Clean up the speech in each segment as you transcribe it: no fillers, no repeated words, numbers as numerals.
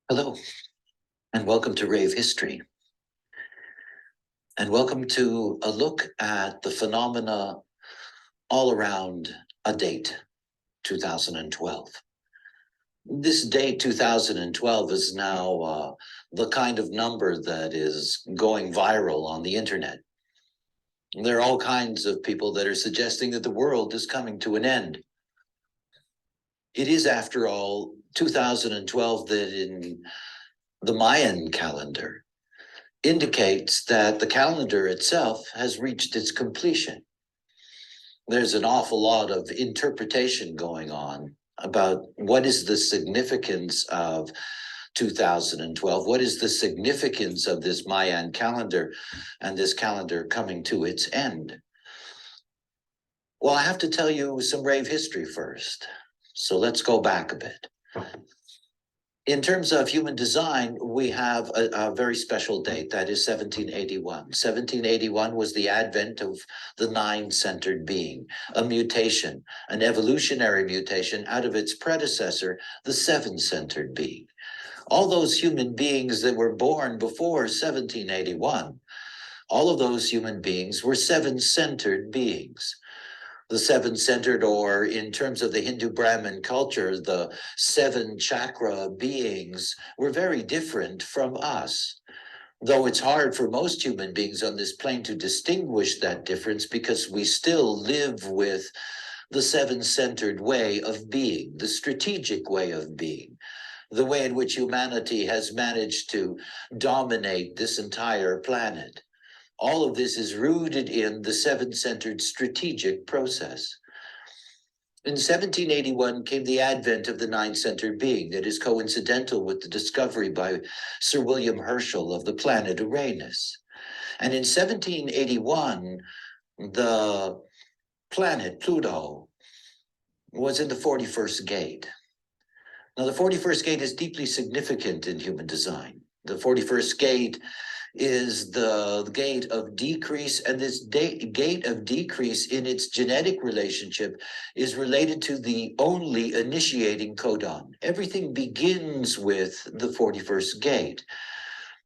Hello, and welcome to Rave History. And welcome to a look at the phenomena all around a date, 2012. This date, 2012, is now the kind of number that is going viral on the internet. There are all kinds of people that are suggesting that the world is coming to an end. It is, after all, 2012 that in the Mayan calendar indicates that the calendar itself has reached its completion. There's an awful lot of interpretation going on about what is the significance of 2012, what is the significance of this Mayan calendar and this calendar coming to its end. Well, I have to tell you some rave history first. So let's go back a bit. In terms of human design, we have a very special date, that is 1781. 1781 was the advent of the nine-centered being, a mutation, an evolutionary mutation out of its predecessor, the seven-centered being. All those human beings that were born before 1781, all of those human beings were seven-centered beings. The seven-centered, or in terms of the Hindu Brahmin culture, the seven chakra beings were very different from us. Though it's hard for most human beings on this plane to distinguish that difference because we still live with the seven-centered way of being, the strategic way of being, the way in which humanity has managed to dominate this entire planet. All of this is rooted in the seven-centered strategic process. In 1781 came the advent of the nine-centered being that is coincidental with the discovery by Sir William Herschel of the planet Uranus. And in 1781, the planet Pluto was in the 41st gate. Now, the 41st gate is deeply significant in human design. The 41st gate is the gate of decrease, and this gate of decrease in its genetic relationship is related to the only initiating codon. Everything begins with the 41st gate.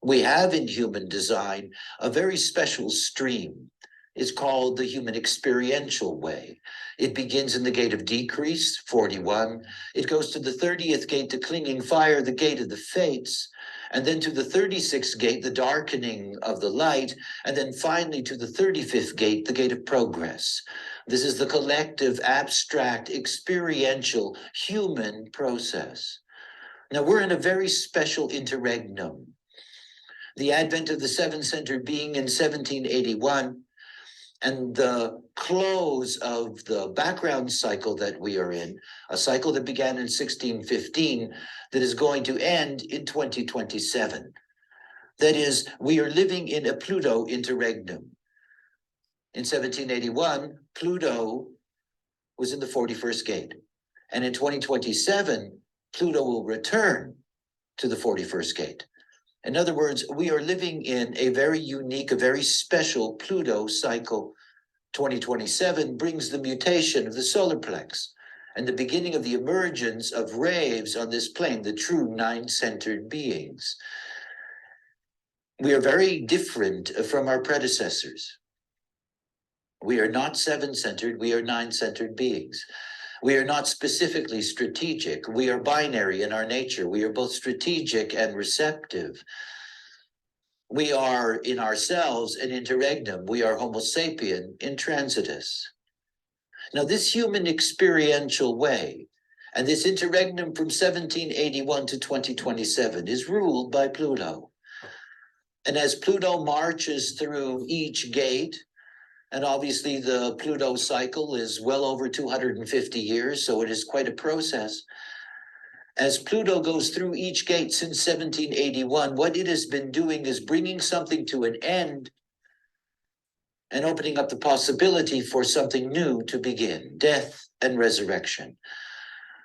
We have in human design a very special stream. It's called the human experiential way. It begins in the gate of decrease, 41. It goes to the 30th gate, the clinging fire, the gate of the fates, and then to the 36th gate, the darkening of the light, and then finally to the 35th gate, the gate of progress. This is the collective, abstract, experiential, human process. Now, we're in a very special interregnum. The advent of the seven-centered being in 1781 and the close of the background cycle that we are in, a cycle that began in 1615 that is going to end in 2027. That is, we are living in a Pluto interregnum. In 1781, Pluto was in the 41st gate. And in 2027, Pluto will return to the 41st gate. In other words, we are living in a very unique, a very special Pluto cycle. 2027 brings the mutation of the solar plex and the beginning of the emergence of raves on this plane, the true nine-centered beings. We are very different from our predecessors. We are not seven-centered, we are nine-centered beings. We are not specifically strategic. We are binary in our nature. We are both strategic and receptive. We are in ourselves an interregnum. We are Homo sapien intransitus. Now, this human experiential way and this interregnum from 1781 to 2027 is ruled by Pluto. And as Pluto marches through each gate, and obviously the Pluto cycle is well over 250 years, so it is quite a process. As Pluto goes through each gate since 1781, what it has been doing is bringing something to an end and opening up the possibility for something new to begin, death and resurrection.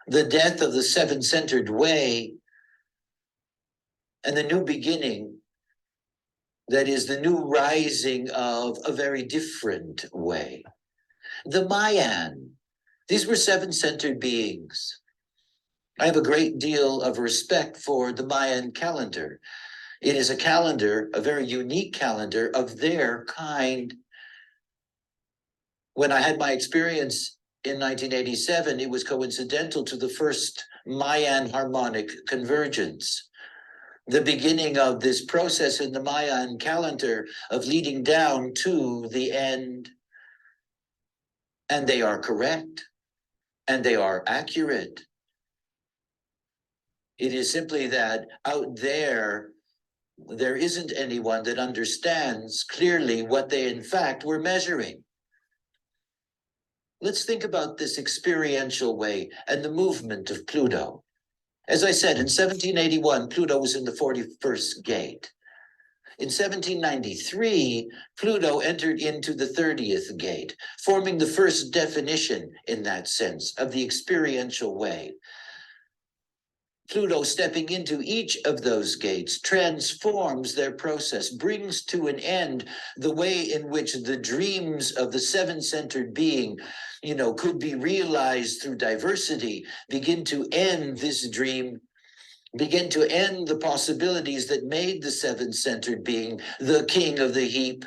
The death of the seven-centered way and the new beginning, that is the new rising of a very different way. The Mayan, these were seven-centered beings. I have a great deal of respect for the Mayan calendar. It is a calendar, a very unique calendar of their kind. When I had my experience in 1987, it was coincidental to the first Mayan harmonic convergence, the beginning of this process in the Mayan calendar of leading down to the end. And they are correct, and they are accurate. It is simply that out there isn't anyone that understands clearly what they in fact were measuring. Let's think about this experiential way and the movement of Pluto. As I said, in 1781, Pluto was in the 41st gate. In 1793, Pluto entered into the 30th gate, forming the first definition in that sense of the experiential way. Pluto stepping into each of those gates transforms their process, brings to an end the way in which the dreams of the seven-centered being, could be realized through diversity, begin to end this dream, begin to end the possibilities that made the seven-centered being the king of the heap.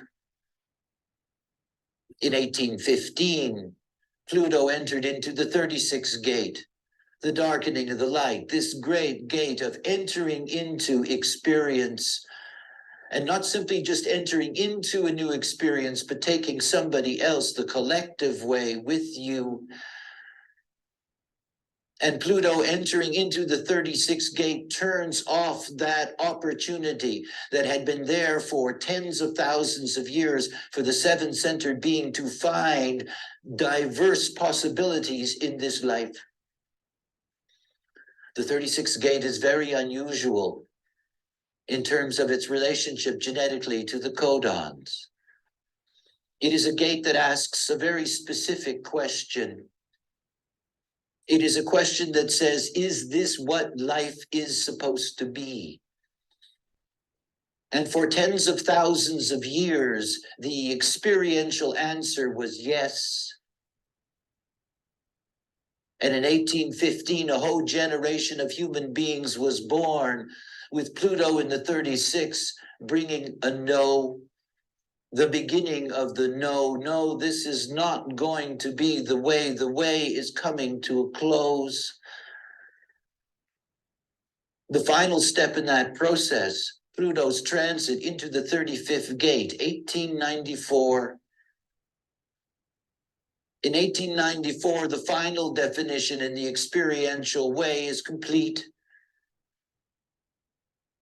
In 1815, Pluto entered into the 36th gate, the darkening of the light, this great gate of entering into experience, and not simply just entering into a new experience, but taking somebody else, the collective way, with you. And Pluto entering into the 36th gate turns off that opportunity that had been there for tens of thousands of years for the seven-centered being to find diverse possibilities in this life. The 36th gate is very unusual in terms of its relationship genetically to the codons. It is a gate that asks a very specific question. It is a question that says, is this what life is supposed to be? And for tens of thousands of years, the experiential answer was yes. And in 1815, a whole generation of human beings was born, with Pluto in the 36, bringing a no, the beginning of the no, this is not going to be the way is coming to a close. The final step in that process, Pluto's transit into the 35th gate, 1894. In 1894, the final definition in the experiential way is complete.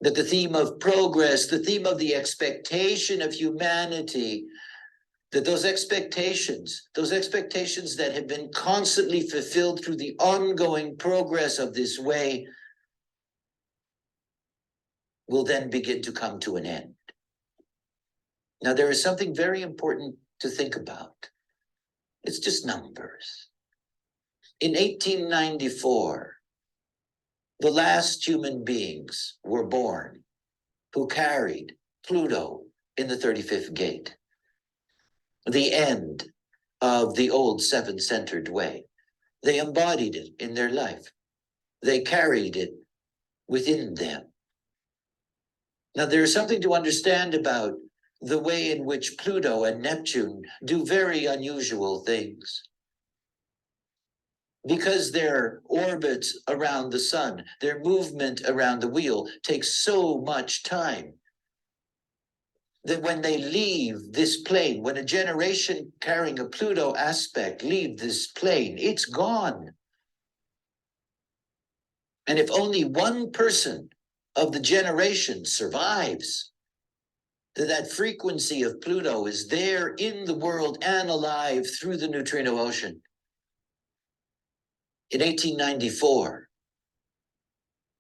That the theme of progress, the theme of the expectation of humanity, that those expectations that have been constantly fulfilled through the ongoing progress of this way will then begin to come to an end. Now, there is something very important to think about. It's just numbers. In 1894, the last human beings were born who carried Pluto in the 35th gate, the end of the old seven-centered way. They embodied it in their life. They carried it within them. Now, there is something to understand about the way in which Pluto and Neptune do very unusual things. Because their orbits around the sun, their movement around the wheel takes so much time, that when they leave this plane, when a generation carrying a Pluto aspect leave this plane, it's gone. And if only one person of the generation survives, that frequency of Pluto is there in the world and alive through the neutrino ocean. In 1894,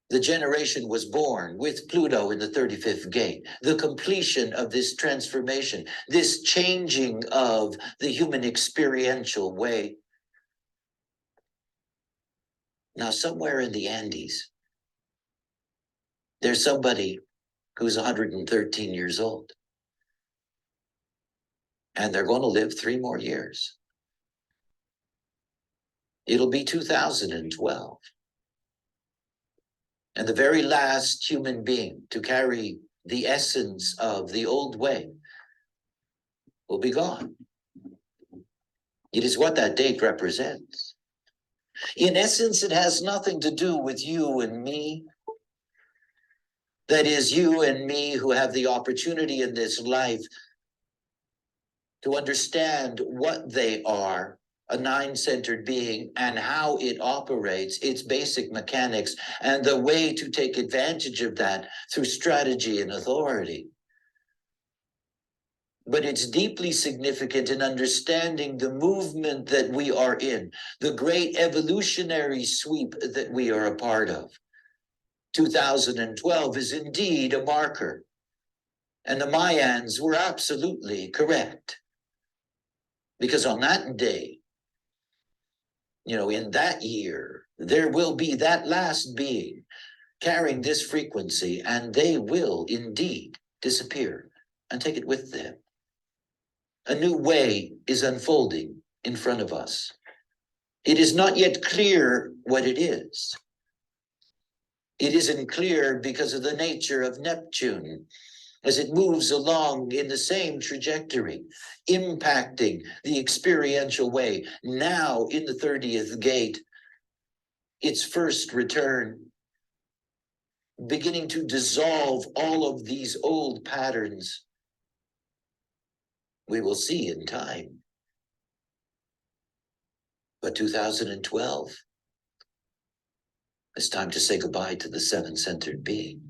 the generation was born with Pluto in the 35th gate, the completion of this transformation, this changing of the human experiential way. Now, somewhere in the Andes, there's somebody who's 113 years old. And they're going to live 3 more years. It'll be 2012. And the very last human being to carry the essence of the old way will be gone. It is what that date represents. In essence, it has nothing to do with you and me. That is, you and me who have the opportunity in this life to understand what they are, a nine-centered being, and how it operates, its basic mechanics, and the way to take advantage of that through strategy and authority. But it's deeply significant in understanding the movement that we are in, the great evolutionary sweep that we are a part of. 2012 is indeed a marker, and the Mayans were absolutely correct. Because on that day, in that year, there will be that last being carrying this frequency, and they will indeed disappear and take it with them. A new way is unfolding in front of us. It is not yet clear what it is. It isn't clear because of the nature of Neptune, as it moves along in the same trajectory, impacting the experiential way. Now in the 30th gate, its first return, beginning to dissolve all of these old patterns. We will see in time. But 2012, it's time to say goodbye to the seven-centered being.